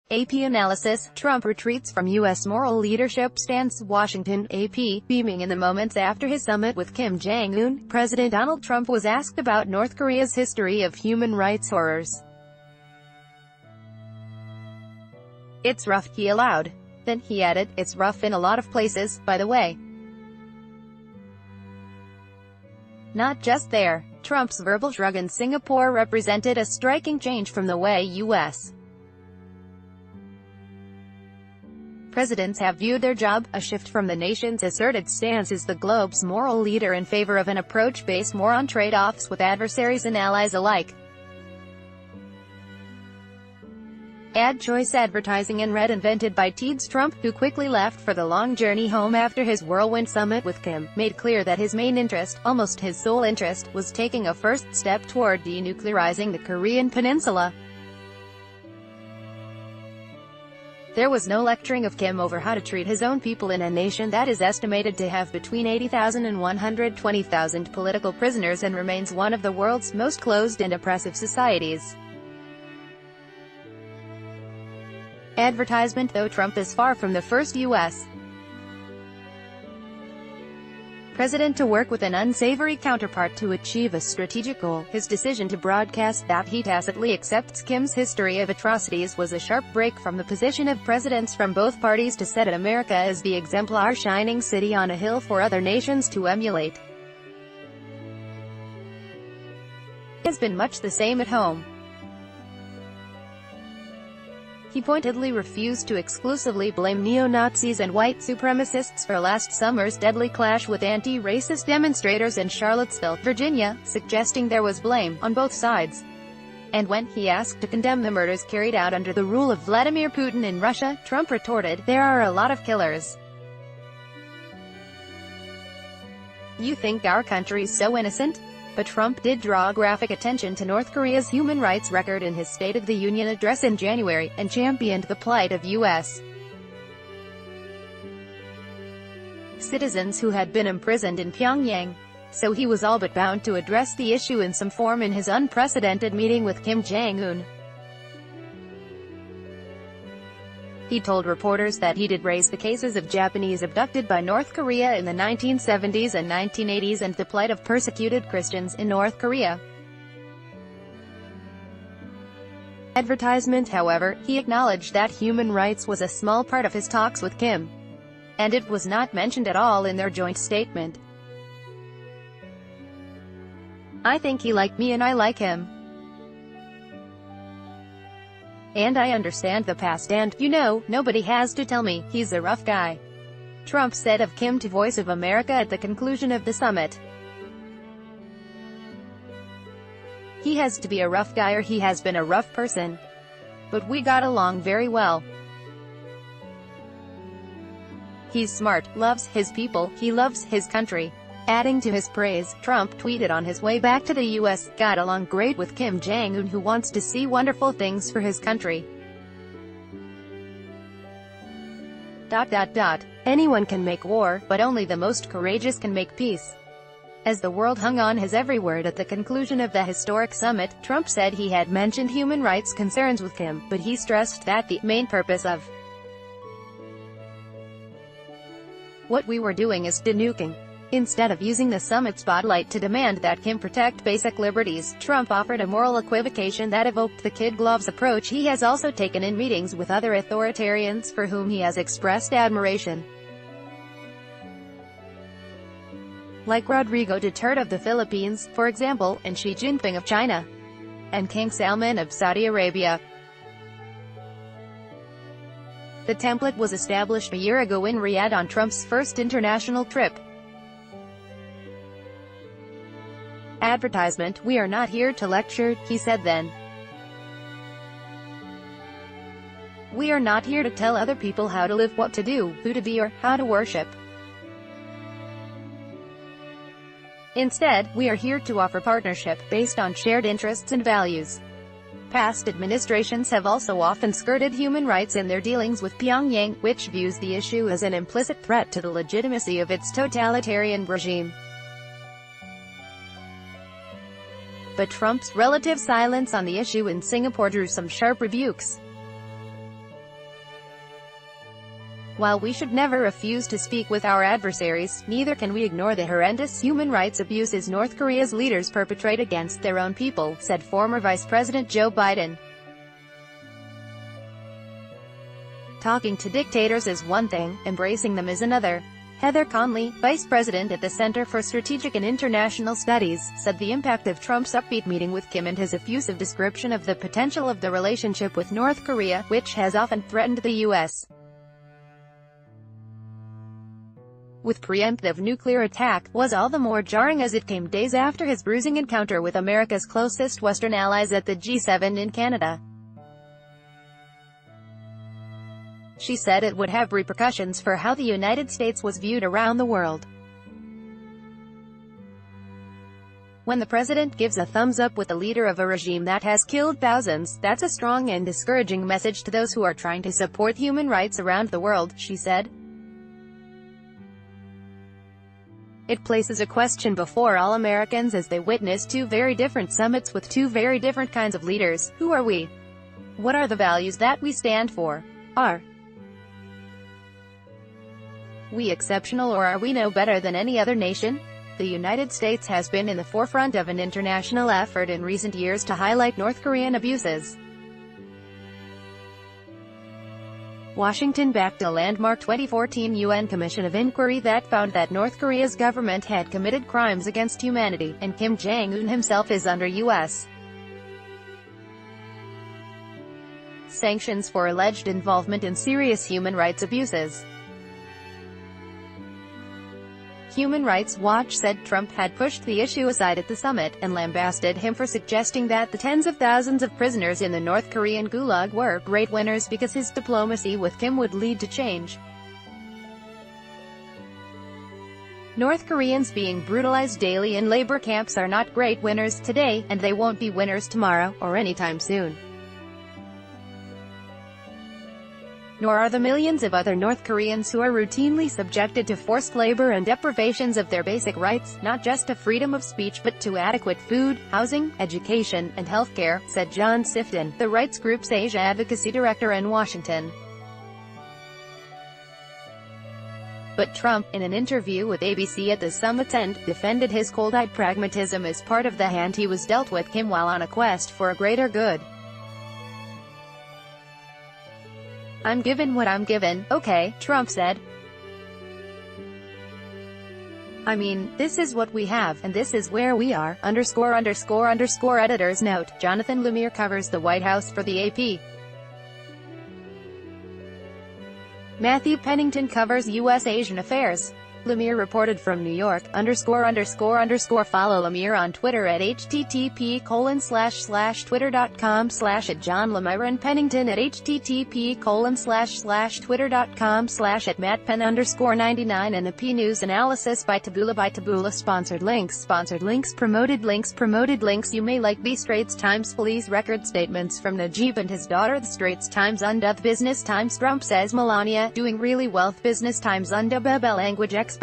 AP analysis, Trump retreats from U.S. moral leadership stance. Washington, AP, beaming in the moments after his summit with Kim Jong-un, President Donald Trump was asked about North Korea's history of human rights horrors. "It's rough," he allowed. Then he added, "It's rough in a lot of places, by the way." Not just there. Trump's verbal shrug in Singapore represented a striking change from the way U.S. presidents have viewed their job, a shift from the nation's asserted stance as the globe's moral leader in favor of an approach based more on trade-offs with adversaries and allies alike. Ad choice advertising and red invented by Teeds. Trump, who quickly left for the long journey home after his whirlwind summit with Kim, made clear that his main interest, almost his sole interest, was taking a first step toward denuclearizing the Korean peninsula. There was no lecturing of Kim over how to treat his own people in a nation that is estimated to have between 80,000 and 120,000 political prisoners and remains one of the world's most closed and oppressive societies. Advertisement. Though Trump is far from the first U.S. president to work with an unsavory counterpart to achieve a strategic goal, his decision to broadcast that he tacitly accepts Kim's history of atrocities was a sharp break from the position of presidents from both parties to set America as the exemplar shining city on a hill for other nations to emulate. It has been much the same at home. He pointedly refused to exclusively blame neo-Nazis and white supremacists for last summer's deadly clash with anti-racist demonstrators in Charlottesville, Virginia, suggesting there was blame on both sides. And when he asked to condemn the murders carried out under the rule of Vladimir Putin in Russia, Trump retorted, "There are a lot of killers. You think our country's so innocent?" But Trump did draw graphic attention to North Korea's human rights record in his State of the Union address in January, and championed the plight of U.S. citizens who had been imprisoned in Pyongyang. So he was all but bound to address the issue in some form in his unprecedented meeting with Kim Jong-un. He told reporters that he did raise the cases of Japanese abducted by North Korea in the 1970s and 1980s and the plight of persecuted Christians in North Korea. Advertisement. However, he acknowledged that human rights was a small part of his talks with Kim, and it was not mentioned at all in their joint statement. "I think he liked me and I like him. And I understand the past and, you know, nobody has to tell me, he's a rough guy," Trump said of Kim to Voice of America at the conclusion of the summit. "He has to be a rough guy or he has been a rough person. But we got along very well. He's smart, loves his people, he loves his country." Adding to his praise, Trump tweeted on his way back to the U.S., "Got along great with Kim Jong-un who wants to see wonderful things for his country. Anyone can make war, but only the most courageous can make peace." As the world hung on his every word at the conclusion of the historic summit, Trump said he had mentioned human rights concerns with Kim, but he stressed that the main purpose of what we were doing is denuking. Instead of using the summit spotlight to demand that Kim protect basic liberties, Trump offered a moral equivocation that evoked the kid gloves approach he has also taken in meetings with other authoritarians for whom he has expressed admiration, like Rodrigo Duterte of the Philippines, for example, and Xi Jinping of China, and King Salman of Saudi Arabia. The template was established a year ago in Riyadh on Trump's first international trip. Advertisement. "We are not here to lecture," he said then. "We are not here to tell other people how to live, what to do, who to be or how to worship. Instead, we are here to offer partnership, based on shared interests and values." Past administrations have also often skirted human rights in their dealings with Pyongyang, which views the issue as an implicit threat to the legitimacy of its totalitarian regime. But Trump's relative silence on the issue in Singapore drew some sharp rebukes. While we should never refuse to speak with our adversaries, neither can we ignore the horrendous human rights abuses North Korea's leaders perpetrate against their own people, said former Vice President Joe Biden. Talking to dictators is one thing, embracing them is another. Heather Conley, vice president at the Center for Strategic and International Studies, said the impact of Trump's upbeat meeting with Kim and his effusive description of the potential of the relationship with North Korea, which has often threatened the U.S. with preemptive nuclear attack, was all the more jarring as it came days after his bruising encounter with America's closest Western allies at the G7 in Canada. She said it would have repercussions for how the United States was viewed around the world. When the president gives a thumbs up with the leader of a regime that has killed thousands, that's a strong and discouraging message to those who are trying to support human rights around the world, she said. It places a question before all Americans as they witness two very different summits with two very different kinds of leaders. Who are we? What are the values that we stand for? Are we exceptional, or are we no better than any other nation? The United States has been in the forefront of an international effort in recent years to highlight North Korean abuses. Washington backed a landmark 2014 UN Commission of Inquiry that found that North Korea's government had committed crimes against humanity, and Kim Jong-un himself is under U.S. sanctions for alleged involvement in serious human rights abuses. Human Rights Watch said Trump had pushed the issue aside at the summit, and lambasted him for suggesting that the tens of thousands of prisoners in the North Korean gulag were great winners because his diplomacy with Kim would lead to change. North Koreans being brutalized daily in labor camps are not great winners today, and they won't be winners tomorrow, or anytime soon. Nor are the millions of other North Koreans who are routinely subjected to forced labor and deprivations of their basic rights, not just to freedom of speech but to adequate food, housing, education, and healthcare, said John Sifton, the rights group's Asia Advocacy Director in Washington. But Trump, in an interview with ABC at the summit's end, defended his cold-eyed pragmatism as part of the hand he was dealt with Kim while on a quest for a greater good. "I'm given what I'm given, okay," Trump said. "I mean, this is what we have, and this is where we are." Editor's note: Jonathan Lemire covers the White House for the AP. Matthew Pennington covers U.S. Asian affairs. Lemire reported from New York. Follow Lemire on Twitter at http://twitter.com/@JohnLemire and Pennington at http://twitter.com/@MattPenn_99 and AP News Analysis by Taboola Sponsored links Promoted links You may like the Straits Times police record statements from Najib and his daughter. The Straits Times undub Business Times Trump says Melania, doing really well. Business Times undub language expert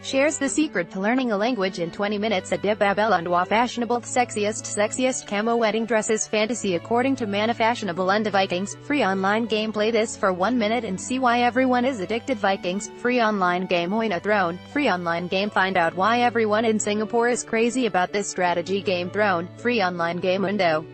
shares the secret to learning a language in 20 minutes. Adib Abel Undwa fashionable sexiest camo wedding dresses fantasy according to Mana fashionable Unda Vikings. Free online game. Play this for 1 minute and see why everyone is addicted. Vikings. Free online game. Oina Throne. Free online game. Find out why everyone in Singapore is crazy about this strategy game. Throne. Free online game. Undo.